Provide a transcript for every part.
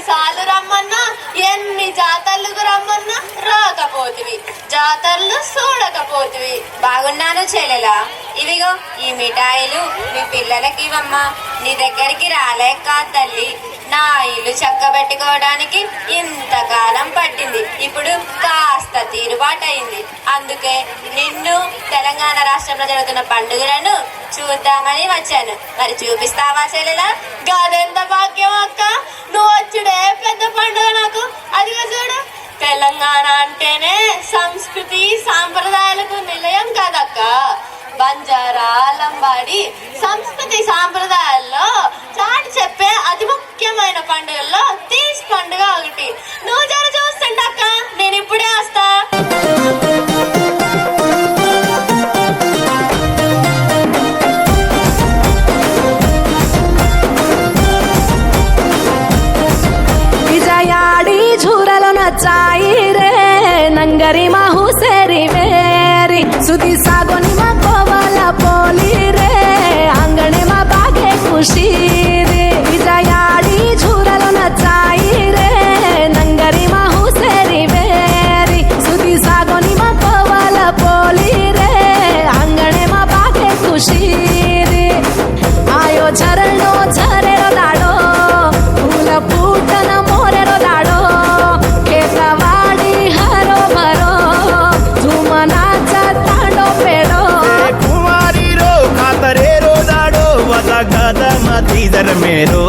ఎన్నిసార్లు రమ్మన్నా ఎన్ని జాతర్లకు రమ్మన్నా రాకపోతివి, జాతరలు చూడకపోతివి. బాగున్నాను చెల్లెలా, ఇవిగో ఈ మిఠాయిలు మీ పిల్లలకి ఇవ్వమ్మా. నీ దగ్గరికి రాలేక తల్లి, నా ఇల్లు చక్కబెట్టుకోవడానికి ఇంతకాలం పట్టింది, ఇప్పుడు కాస్త తీరుబాటయింది. అందుకే నిన్ను తెలంగాణ రాష్ట్రంలో జరుగుతున్న పండుగలను చూద్దామని వచ్చాను. మరి చూపిస్తావా చెల్లెలా? గాదెంత భాగ్యం అక్క, నువ్వు వచ్చుడే పెద్ద పండుగ నాకు. అదిగో చూడు, తెలంగాణ అంటేనే సంస్కృతి సాంప్రదాయాలకు నిలయం కదక్క. బంజారా లంబాడి సంస్కృతి సాంప్రదాయాల్లో చాటి చెప్పే అతి ముఖ్యమైన పండుగల్లో తీజ్ పండుగ ఒకటి. నువ్వు జర చూస్తుంటక్క, నేను ఇప్పుడే వస్తా. విజయాడి झूरलो नचाई रे नंगरी माहू सेरी मेरी सुधी सागोनी मा कोवाला पोली रे आंगणे मा बागे खुशी रे. विजयाडी झूरलो नचाई रे नंगरी माहू सेरी मेरी सुधी सागोनी मा कोवाला पोली रे आंगणे मा बागे खुशी रे. आयो झरणो झरेरो दाडो फूल फूटन मोरेरो दाडो खेतवाडी हरो भरो झूम नाच तांडो पेडो कुमारी रो खातरे रो दाडो वजा गादा माती दर मेरो.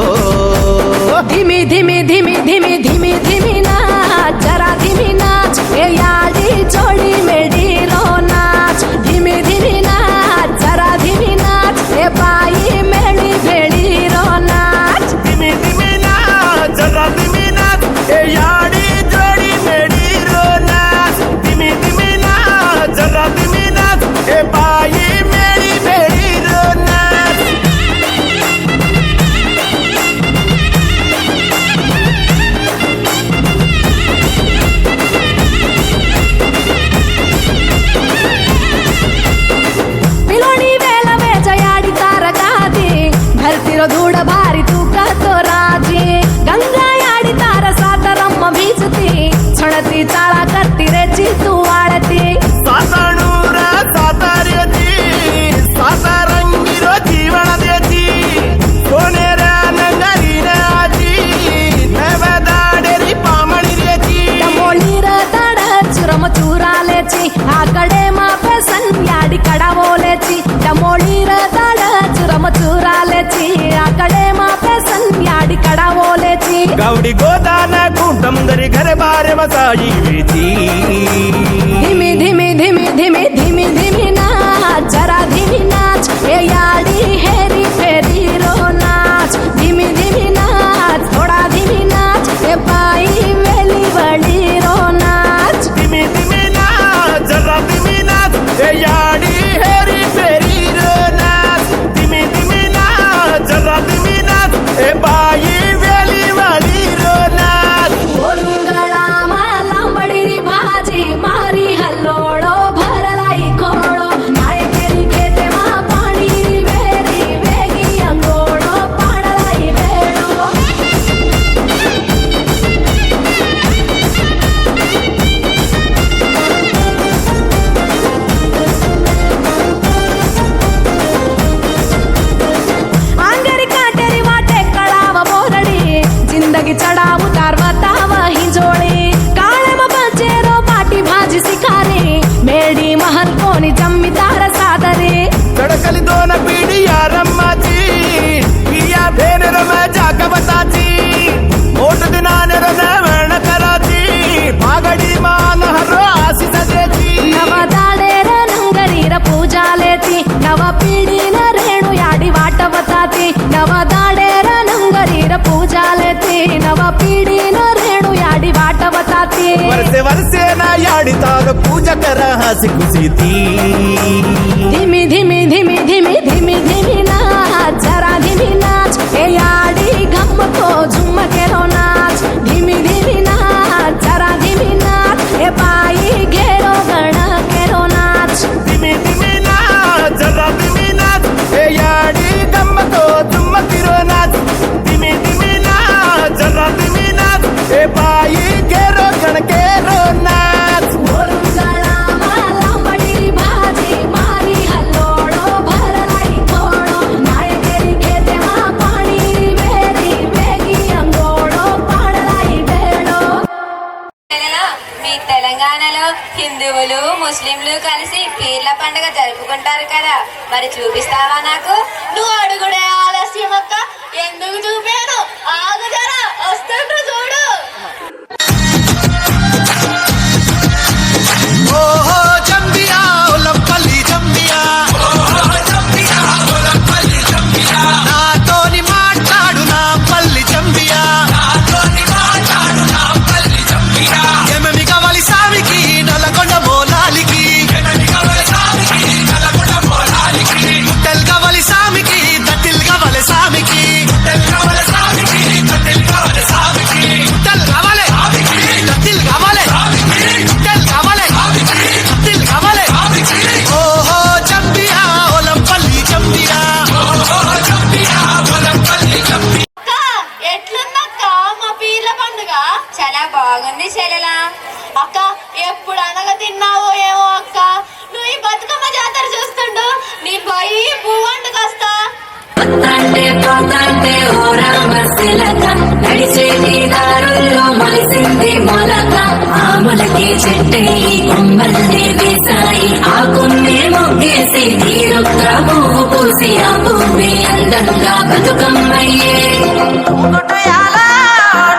धीमी धीमी धीमी धीमी धीमी धीमी नाच जरा धीमी नाच ए याडी जोडी मेडी रो नाच. धीमी धीमी नाच जरा धीमी नाच ए बाई मेडी भेडी रो नाच. धीमी धीमी नाच जरा धीमी नाच ए याडी जोडी मेडी रो नाच. धीमी धीमी नाच जरा धीमी नाच ए बाई मेडी भेडी रो नाच. पिलोणी वेल वेजयाडी तारकादी धरतीरो धूड भारी तूका तो राजी. गंगा याडी तार सातरम्म बीजती छणती चाळा करती रेची तू वाळती. साताणूर सातार्यची सातारंगीरो जीवन द्याची सोनेऱ्या नंगरीनाची नवदाडेरी पामणी द्याची. डमोलीर दाड चुरम चुरालेची आकडे मापे याडी कडावोलेची. डमोलीर दाड चुरम चुरालेची आकडे मापे याडी कडावोलेची. गावडी गोदान कुटुंब दरी घर बारे बसाई वेची. धीमी धीमी धीमी धीमी धीमी धीमी नाच जरा धीमी नाच ए याडी हेरी फेरी रो नाच. धीमी धीमी नाच थोडा धीमी नाच ए बाई वेली वळी रो नाच. धीमी धीमी नाच जरा धीमी नाच ए याडी हेरी फेरी रो नाच. धीमी धीमी नाच जरा धीमी नाच ए बाई वेली वाली रो नाच. ओरुंगळा लांबडी भाजी मारी हल्लोळो भरलाई खोळो माये केली खेते मा पाणी वेरी वेगी अंगोळो पाडलाई वेळो. आंगरी काटेरी वाटे कळाव बोरडी जिंदगी चढाव उतार वताव हिंजोळी. काळे बचेरो पाटी भाजी सिखारी मेडी महल कोणी जम्मीदार सादरी. कड़कली दोन पीढ़ी यारम्माची पिया भेनर में जागवताची मोठ दिनानेर नवण कराची भागडी मान हरो आशिष देची. नव दाडेर नंगरीर पूजालेती नव पिढीन रेणू याडी वाटवताती. नव दाडेर नंगरीर पूजालेती नव पिढीन रेणू याडी वाटवताती. वर्षे वर्षे ना याडी तार पूजा कर हसी खुशी ती. धीमी धीमी धीमी धीमी धीमी धीमी नाच जरा धीमी नाच ए याडी गम्मको झुम्मकेरो नाच. धीमी धीमी नाच जरा धीमी नाच ए बाई घेरो गण केरो नाच. धीमी धीमी नाच जरा धीमी नाच ए याडी गम्मतो झुम्मकिरो नाच. धीमी धीमी नाच जरा धीमी नाच హిందువులు ముస్లింలు కలిసి పీర్ల పండుగ జరుపుకుంటారు కదా, మరి చూపిస్తావా నాకు? నువ్వు అడుగుడే ఆలస్యం అక్క, ఎందుకు చూపాను? ఆగు జరా, వస్తుండ్రు చూడు. ఓహో జంబియా ఒలంపల్లి జంబియా, నాతోని మాట్లాడు నా పల్లి జంబియా, ఎమమి కవలి సామికి నల్లకొండ మోనాలికి, ముట్టెల్ కవలి సామికి దట్టిల్ కవలి సామికి, ముట్టెల్ కవలి దట్టిల్ కవలి దట్టిల్ కవలి. ఓహో జంబియా ఒలంపల్లి జంబియా. అక్క ఎట్లుందక్క మా పీర్ల పండుగ? చాలా బాగుంది చెల్లెలా. అక్క ఎప్పుడు అనగా తిన్నావో ఏమో అక్క, నువ్వు ఈ బతుకమ్మ జాతర చూస్తుండు, నీ పోయి పువ్వు వండుకొస్తా. పోతాంటే పోతాంటే ఓ రామశిలక, నడిచేటి దారుల్లో మొలిసింది మొలక, ఆ మొలకే చెట్టే ఈ కొమ్మల్ని వేసాయి, ఆ కొమ్మే మొగ్గేసి తీరొక్క పువ్వు పూసి, ఆ పువ్వే అందంగా బతుకమ్మయ్యే. టుంగుటయాల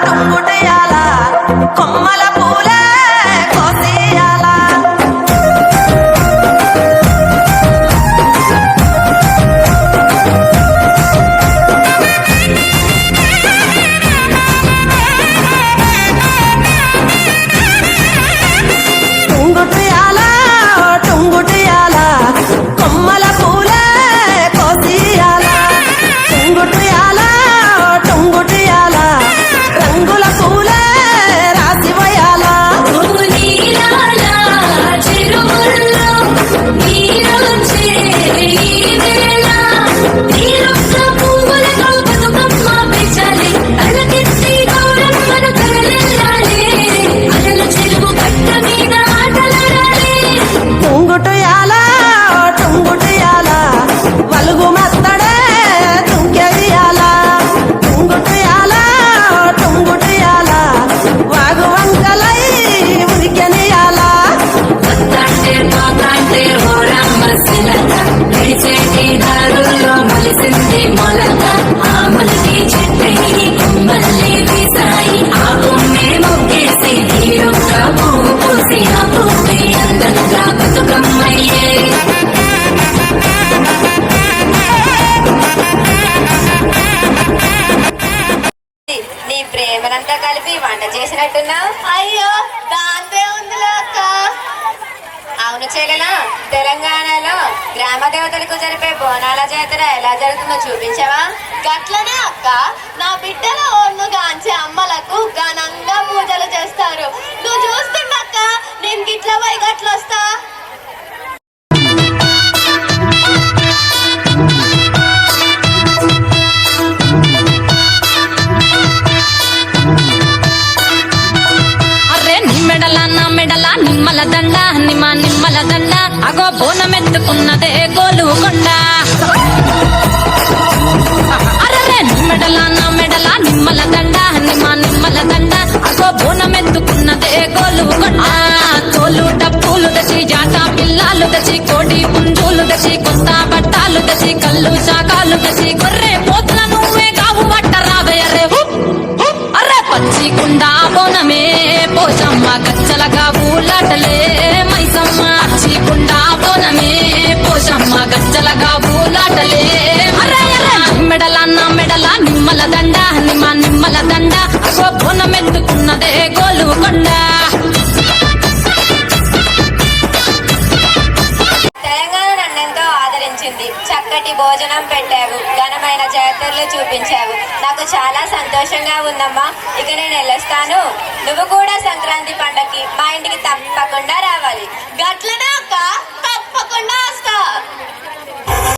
టుంగుటయాల కొమ్మల పూలే కోసేయాల. టుంగుటయాల టుంగుటయాల కొమ్మల పూలే కోసేయాల. టుంగుటయాల టుంగుటయాల రంగుల పూలే రాసివయాల. నీరాల చెరువుల్లో నీరొచ్చే ఈ వేళ, తీరొక్క పువ్వులతో బతుకమ్మ పెంచాలి, తలకెత్తి గౌరమ్మను తరలిల్లాలి, అలల చెరువు కట్ట మీద ఆటలాడాలి. టుంగుటయాల టుంగుటయాల వలుగు మత్తడే తుంకెయ్యాల. టుంగుటయాల టుంగుటయాల వాగు వంకలై ఉరికెనియాల. పోతాంటే పోతాంటే ఓ రామశిలక, నడిచేటి దారుల్లో మొలిసింది మొలక, ఆ మొలకే చెట్టే ఈ కొమ్మల్ని వేసాయి, ఆ కొమ్మే మొగ్గేసి తీరొక్క పువ్వు పూసి, ఆ పువ్వే అందంగా బతుకమ్మయ్యే. నీ ప్రేమనంతా కలిపి వంట చేసినట్టున్నావు. అయ్యో దాంతే ఉందిలే అక్క. అవును చెల్లెలా, తెలంగాణలో గ్రామ దేవతలకు జరిపే బోనాల జాతర ఎలా జరుగుతుందో చూపించవా? గట్లనే అక్క, నా బిడ్డల ఓర్ను గాంచే అమ్మలకు ఘనంగా పూజలు చేస్తారు. నువ్వు చూస్తుండక్క, నేను గిట్ల పోయి గట్లొస్తా. అరే నీ మెడల నా మెడల నిమ్మల దండ, నిమ్మల దండ, అగో బోనమెత్తుకున్నదే గోలుకొండ. అరే నీ మెడల నా మెడల నిమ్మల దండ, నిమ్మల దండ, అగో బోనమెత్తుకున్నదే గోలుకొండ. తోలు డప్పులు దచి, జాట పిల్లాలు దచి, కోడి పుంజులు దచి, కొత్త బట్టాలు దచి, కళ్ళు శాకాలు దచి, గొర్రె పోతుల నువ్వే కావు పట్ట రావే. అరే అరే పచ్చి కుండా బోనమే పోచమ్మ, గచ్చలగా ఊలాటలే మైసమ్మ. పచ్చి కుండా బోనమే పోచమ్మ, గచ్చలగా ఊలాటలే. అరే అరే మెడల నా మెడల నిమ్మల దండ, నిమ్మల దండ, అగో బోనమెత్తుకున్నదే గోలుకొండ. తెలంగాణ నన్నెంతో ఆదరించింది, చక్కటి భోజనం పెట్టావు, ఘనమైన జాతరలు చూపించావు, నాకు చాలా సంతోషంగా ఉందమ్మా. ఇక నేను వెళ్ళొస్తాను. నువ్వు కూడా సంక్రాంతి పండగకి మా ఇంటికి తప్పకుండా రావాలి. గట్ల